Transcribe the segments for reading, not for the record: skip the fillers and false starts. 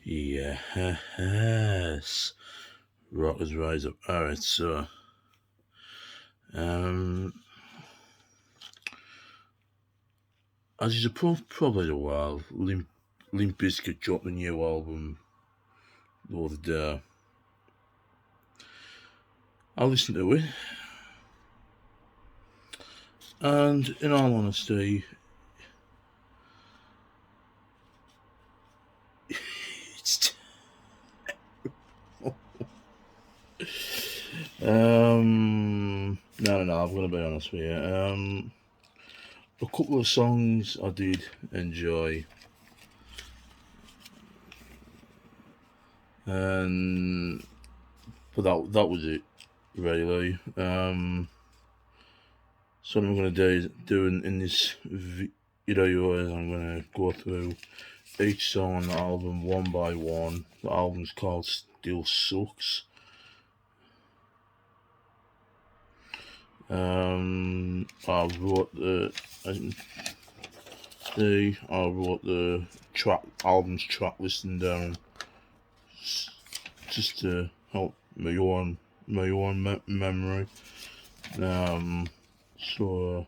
Yes. Rockers Rise Up. Alright, so um as you probably a while, Limp Bizkit dropped a new album the other day. I listened to it, and in all honesty, it's no, I'm gonna be honest with you. A couple of songs I did enjoy, and but that was it, really. So what I'm gonna do in this video is I'm gonna go through each song on the album one by one. The album's called Still Sucks. I wrote the album's track listing down just to help my own memory. So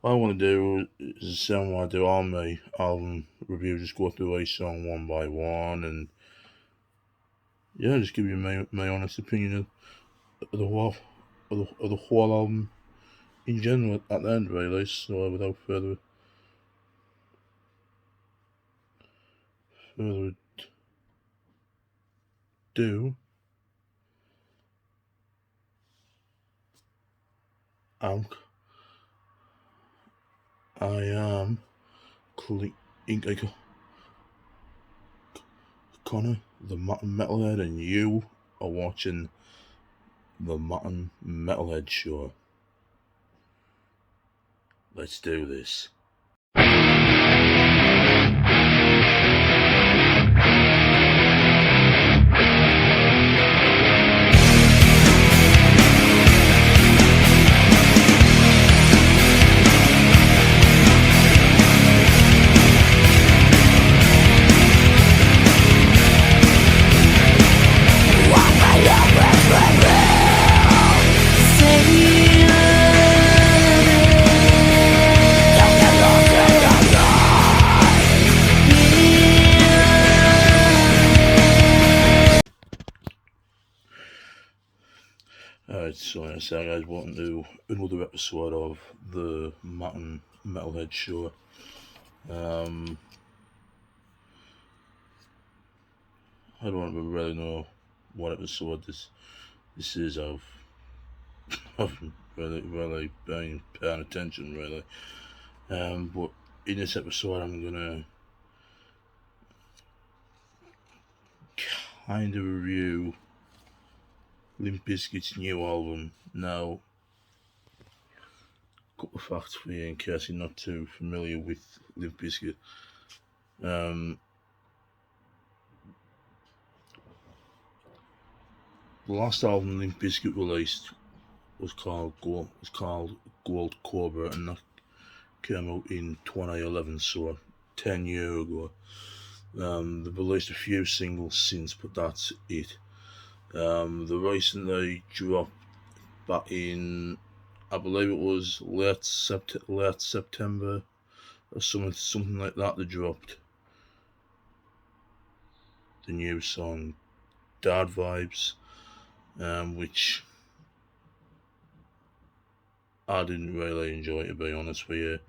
what I want to do is the same way I do all my album review, just go through each song one by one and just give you my honest opinion of the whole album in general at the end, really. So without further ado, I am Connor, the Mackem Metalhead, and you are watching the Mackem Metalhead Show. Let's do this. Alright, so like I say, guys, welcome to another episode of the Mackem Metalhead Show. I don't really know what episode this is of. I've really been paying attention, really. But in this episode, I'm gonna kind of review Limp Bizkit's new album. Now, a couple of facts for you in case you're not too familiar with Limp Bizkit. The last album Limp Bizkit released was called Gold Cobra, and that came out in 2011, so 10 years ago. They've released a few singles since, but that's it. They recently dropped back in, I believe it was late September or something like that. They dropped the new song Dad Vibes, which I didn't really enjoy, to be honest with you.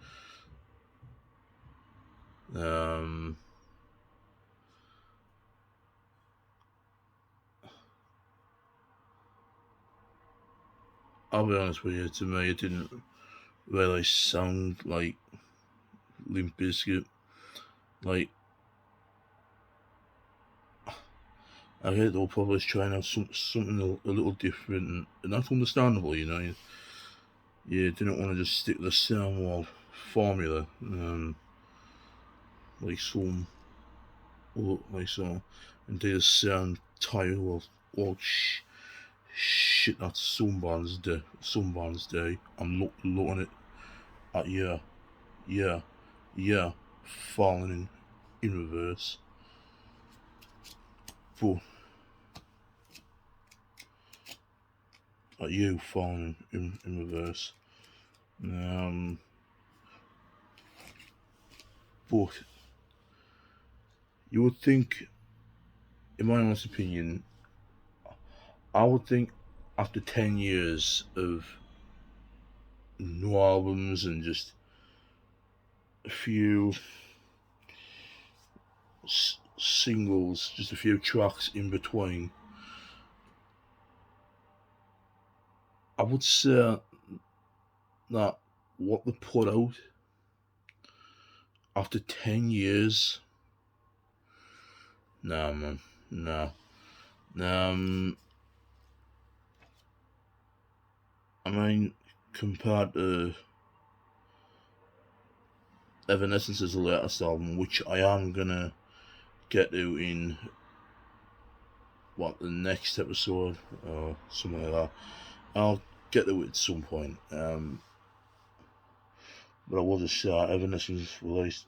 I'll be honest with you, to me it didn't really sound like Limp Bizkit. Like, I heard they were probably trying out something a little different, and that's understandable, you know. You didn't want to just stick to the same old formula, like some, and do the same title of shit. That's Sunburns Day. I'm looking at falling in reverse. but you falling in reverse. But you would think, in my honest opinion, I would think after 10 years of new albums and just a few singles, just a few tracks in between, I would say that what they put out after 10 years, nah, man, nah. I mean, compared to Evanescence's latest album, which I am gonna get to in the next episode or something like that. I'll get to it at some point. But I will just say Evanescence released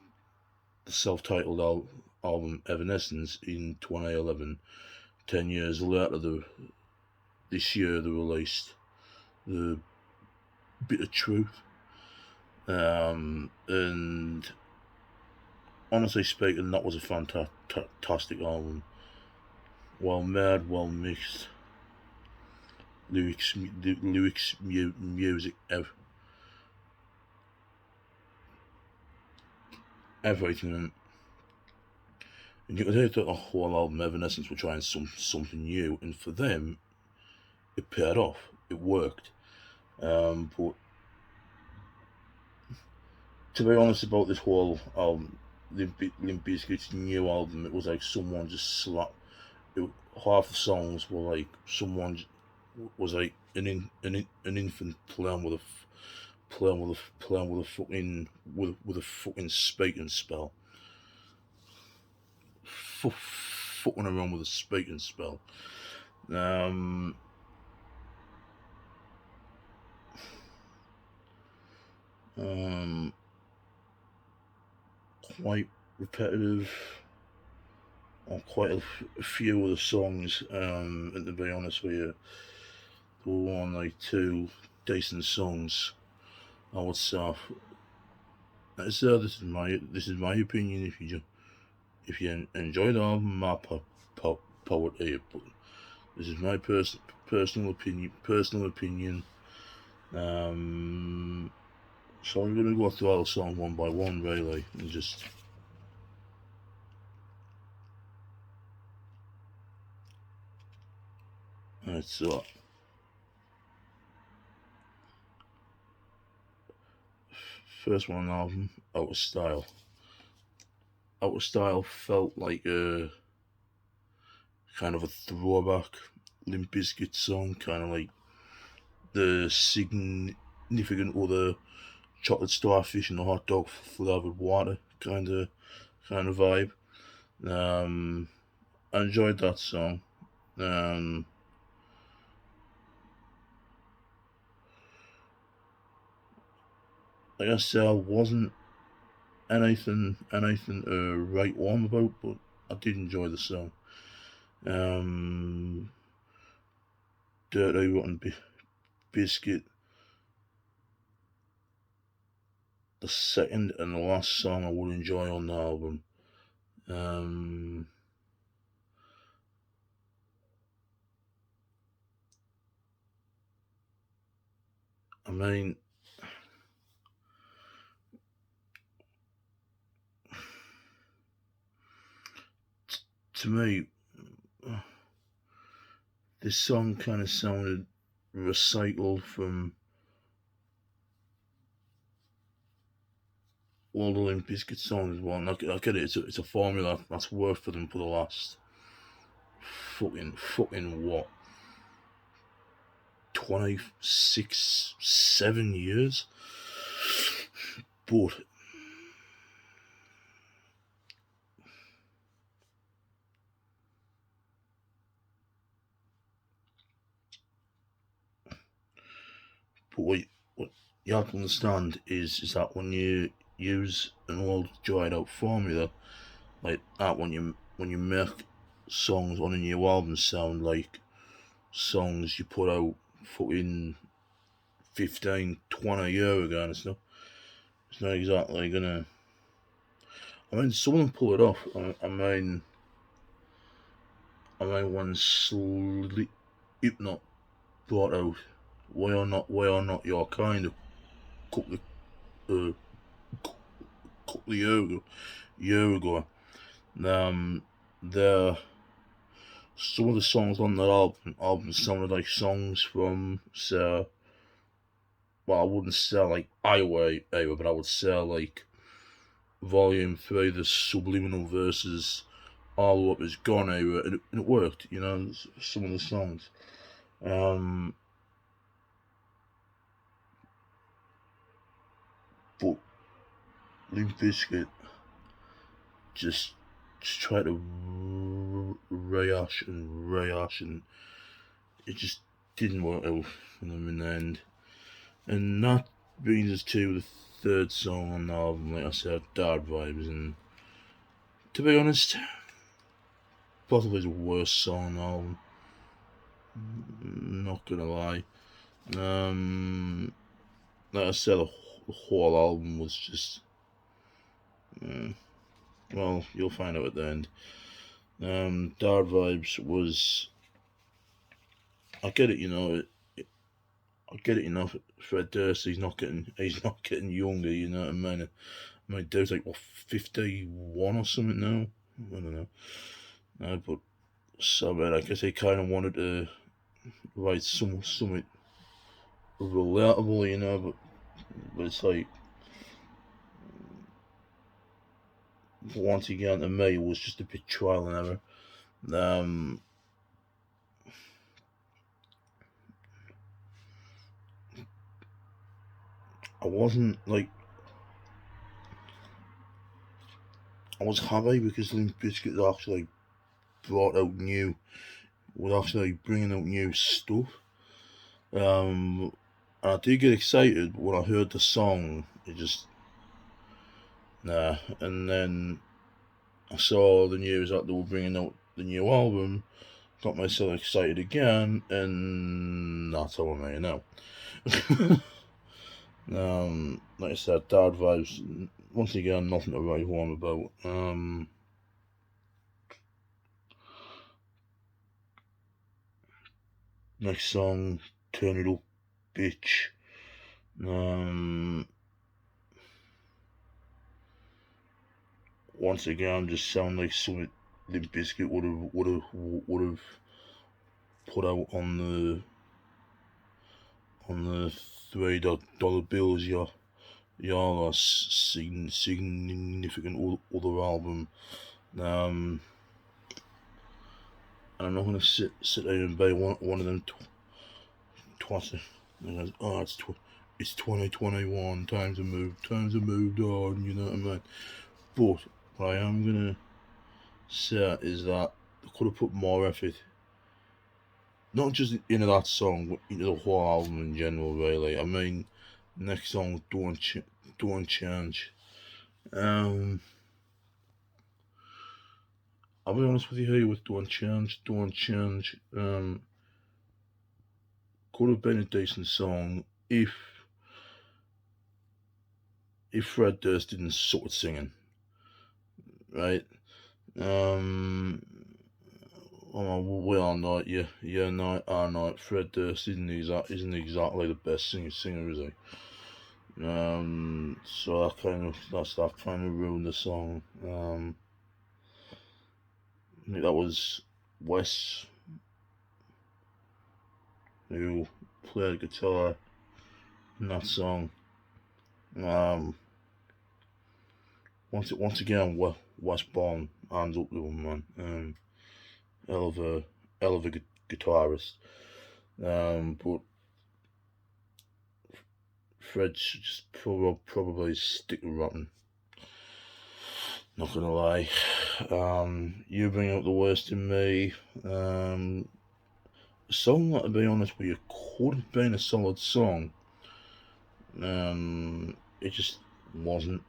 the self-titled album Evanescence in 2011. 10 years later, this year they released the Bit of Truth. And honestly speaking, that was a fantastic album. Well made, well mixed. Lyrics, music, everything. And you could hear that the whole album Evanescence were trying something new, and for them, it paid off. It worked. But to be honest about this whole album, Limp Bizkit's new album, it was like someone just slapped. Half the songs were like someone was like an infant playing with a fucking speaking spell. Fucking around with a speaking spell. Quite repetitive on quite a few of the songs, and to be honest with you, there were only two decent songs, I would say. This is my opinion. If you enjoy the album, my power to you. But this is my personal opinion. So I'm gonna go through all the songs one by one, really, and just. Alright, so first one on the album, Out of Style. Out of Style felt like a kind of a throwback Limp Bizkit song, kind of like the significant other chocolate starfish and the hot dog flavored water kind of vibe. I enjoyed that song. Like I said, I wasn't anything to write home about, but I did enjoy the song. Dirty Rotten Biscuit, the second and the last song I would enjoy on the album. I mean, to me, this song kind of sounded recycled from all the Limp Bizkit songs. Well, I get it. It's a formula that's worked for them for the last fucking what, 26, 7 years. But what you have to understand is that when you use an old dried out formula like that, when you make songs on a new album sound like songs you put out fucking 15, 20 years ago, and it's not exactly gonna. I mean, some of them pull it off. When Slipknot brought out Why or Not Your Kind a couple of, couple of year ago. There, some of the songs on that album sounded like songs from, say, well, I wouldn't say like Iowa era, but I would say like Volume 3, the Subliminal Verses, All Up Is Gone era, and it worked, some of the songs. But Limp Bizkit just tried to rehash, and it just didn't work out for them in the end. And that brings us to the third song on the album, like I said, Dark Vibes, and to be honest, possibly the worst song on the album. Not gonna lie. Like I said, the whole album was just. Well, you'll find out at the end. Dark Vibes was. I get it, I get it, Fred Durst, he's not getting younger, you know what I mean? I mean, dude's like, what, 51 or something now? I don't know. But, so, man, I guess he kind of wanted to write something relatable, but it's like, once again, to me, it was just a bit trial and error. I wasn't, like, I was happy because Limp Bizkit actually brought out actually bringing out new stuff. And I did get excited when I heard the song. It just, nah. And then I saw the news that they were bringing out the new album, got myself excited again, and that's how I made it now. Like I said, Dark Vibes, once again, nothing to write home about. Next song, Turn It Up, Bitch. Once again, just sound like something Limp Bizkit would have put out on the $3 bills. Your significant other album. And I'm not gonna sit there and buy one of them twats. Oh, it's 2021. Times have moved on. You know what I mean? But what I am gonna say is that I could have put more effort, not just into that song, but into the whole album in general. Really, I mean, next song, Don't Change. I'll be honest with you here with Don't Change. Could have been a decent song if Fred Durst didn't suck at singing, right? We all know it. Yeah, no, I know it. Fred Durst isn't exactly the best singer, is he? So that kind of ruined the song. I think that was Wes who played guitar in that song. Once again, Wes Born hands up to him, man. Hell of a guitarist. But Fred should just probably stick to rapping. Not gonna lie. You bring out the worst in me. A song that, to be honest with you, could have been a solid song. It just wasn't.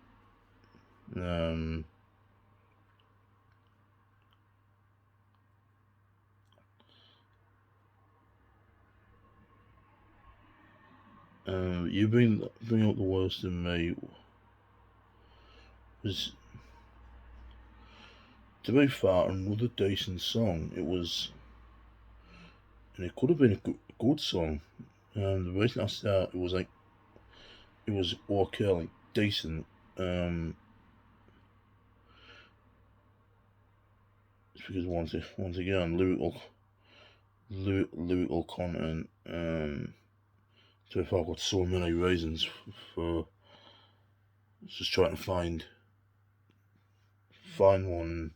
You bring up the worst in me was, to be fair, another decent song. It was, and it could have been a good song. The reason I said it was like, it was okay, like decent. It's because once again, lyrical content. So if I've got so many reasons for just trying to find one.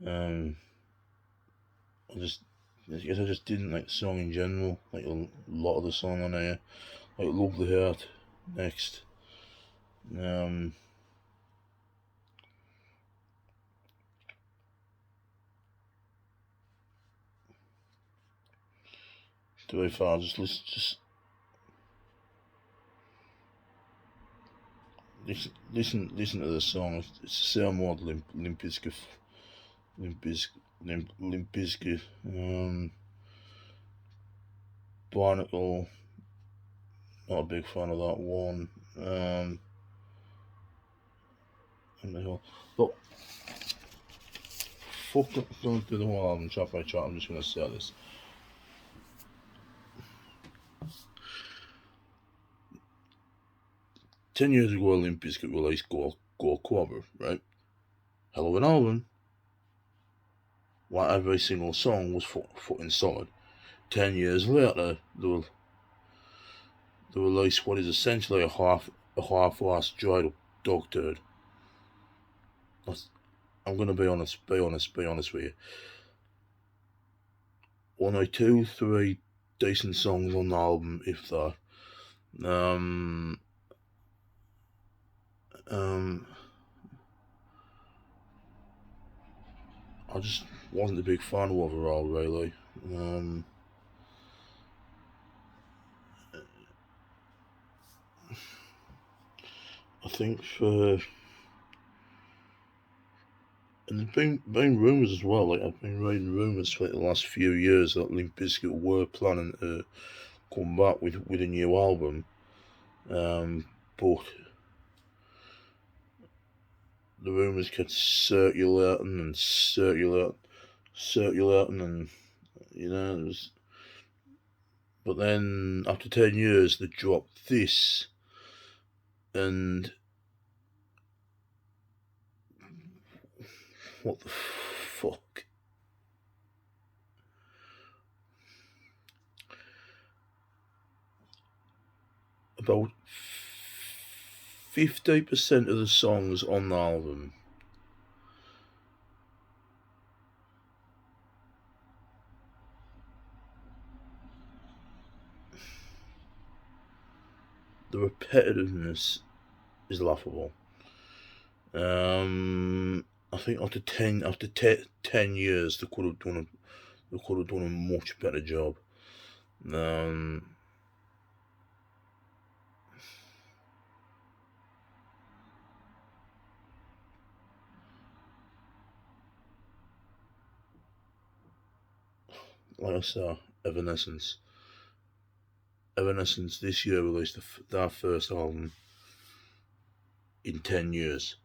I guess I just didn't like the song in general. Like a lot of the song on here, like Love the Heart. Next, to be fair, just listen to the song. It's the same old Limp Bizkit, Limp Bizkit, Barnacle. Not a big fan of that one. And the whole, but fuck going through the whole album track by track. I'm just gonna say this. 10 years ago, Limp Bizkit released Gold Cobra, right? Hell of an album. Like every single song was fucking solid. 10 years later, they released what is essentially a half-assed dried up dog turd. I'm gonna be honest with you. Only 2-3 decent songs on the album, if that. I just wasn't a big fan overall, really. I think and there's been rumours as well, like I've been reading rumours for the last few years that Limp Bizkit were planning to come back with a new album. But the rumours kept circulating, and you know, it was. But then after 10 years, they dropped this, and what the fuck? About 50% of the songs on the album the repetitiveness is laughable. I think after 10 years, they could have done a much better job. Like I said, Evanescence this year released their first album in 10 years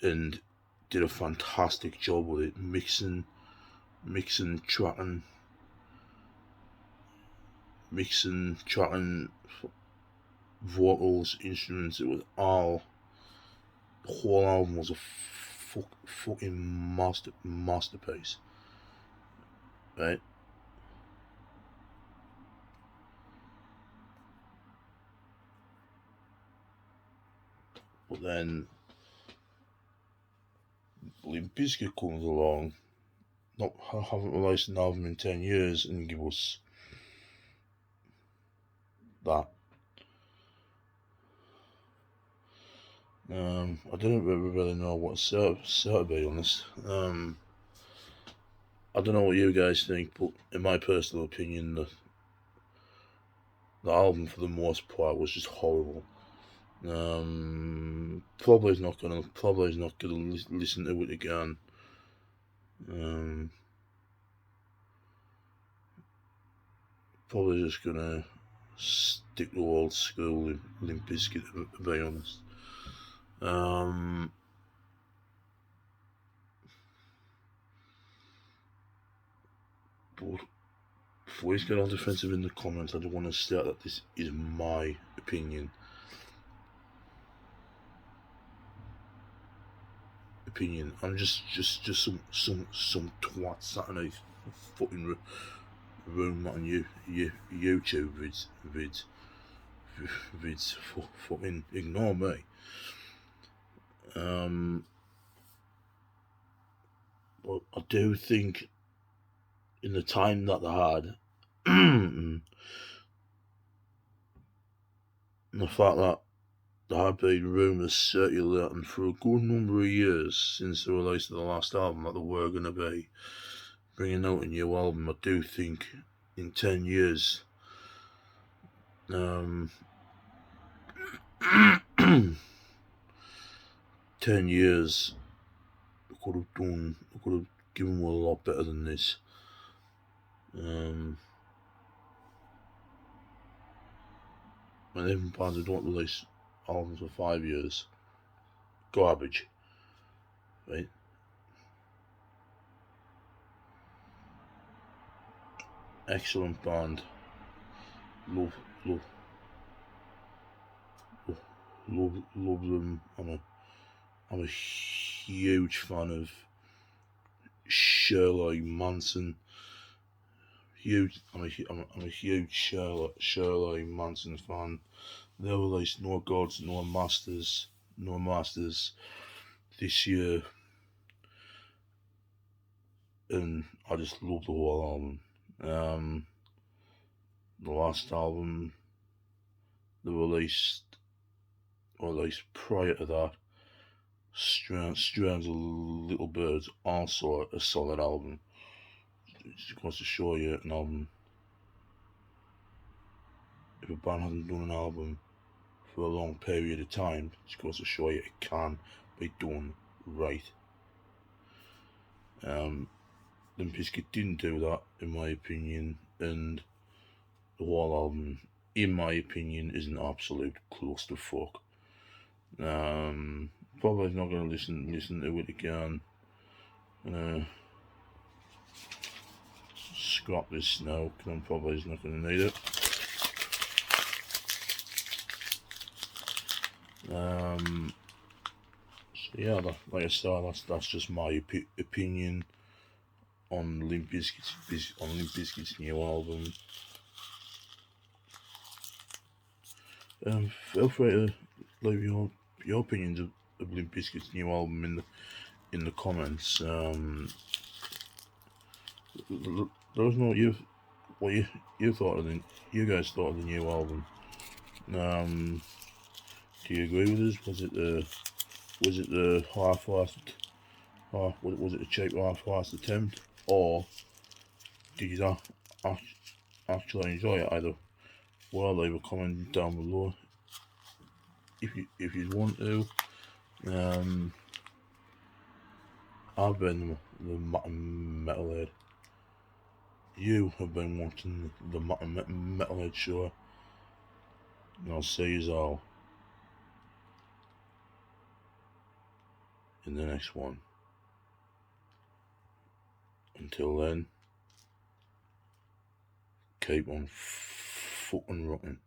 and did a fantastic job with it, mixing, tracking, vocals, instruments. It was all, the whole album was a fucking masterpiece, right? But then Limp Bizkit comes along, haven't released an album in 10 years, and give us that. I didn't really know what to say, to be honest. I don't know what you guys think, but in my personal opinion, the album for the most part was just horrible. Probably not gonna listen to it again. Probably just gonna stick to old school Limp Bizkit, to be honest. But before you get all defensive in the comments, I just want to state that this is my opinion. I'm just some twat sat in a fucking room on YouTube vids. Fucking ignore me. But I do think in the time that they had, and the fact that there have been rumours circulating for a good number of years since the release of the last album that they were going to be bringing out a new album, I do think in 10 years, 10 years, I could have given them a lot better than this. And even bands who don't release albums for 5 years, garbage, right? Excellent band. Love them. I'm a huge fan of Shirley Manson. I'm a huge Shirley Manson fan. They released No Gods, No Masters this year, and I just love the whole album. The last album they released, or at least prior to that, Strands of Little Birds, also a solid album. It just goes to show you an album. If a band hasn't done an album for a long period of time, it just goes to show you it can be done right. Limp Bizkit didn't do that, in my opinion, and the whole album, in my opinion, is an absolute clusterfuck. Probably not going to listen to it again. Scrap this now, because I'm probably not going to need it. So yeah, like I said, that's just my opinion on Limp Bizkit's new album. Feel free to leave your opinions of Limp Bizkit's new album in the comments. Let us know what you thought of you guys thought of the new album. Do you agree with us? Was it the half-assed, or was it a cheap half-assed attempt, or did you actually enjoy it? Either well, leave a comment down below if you want to. I've been the Mackem Metalhead. You have been watching the Mackem Metalhead Show, and I'll see you all in the next one. Until then, keep on fucking rocking.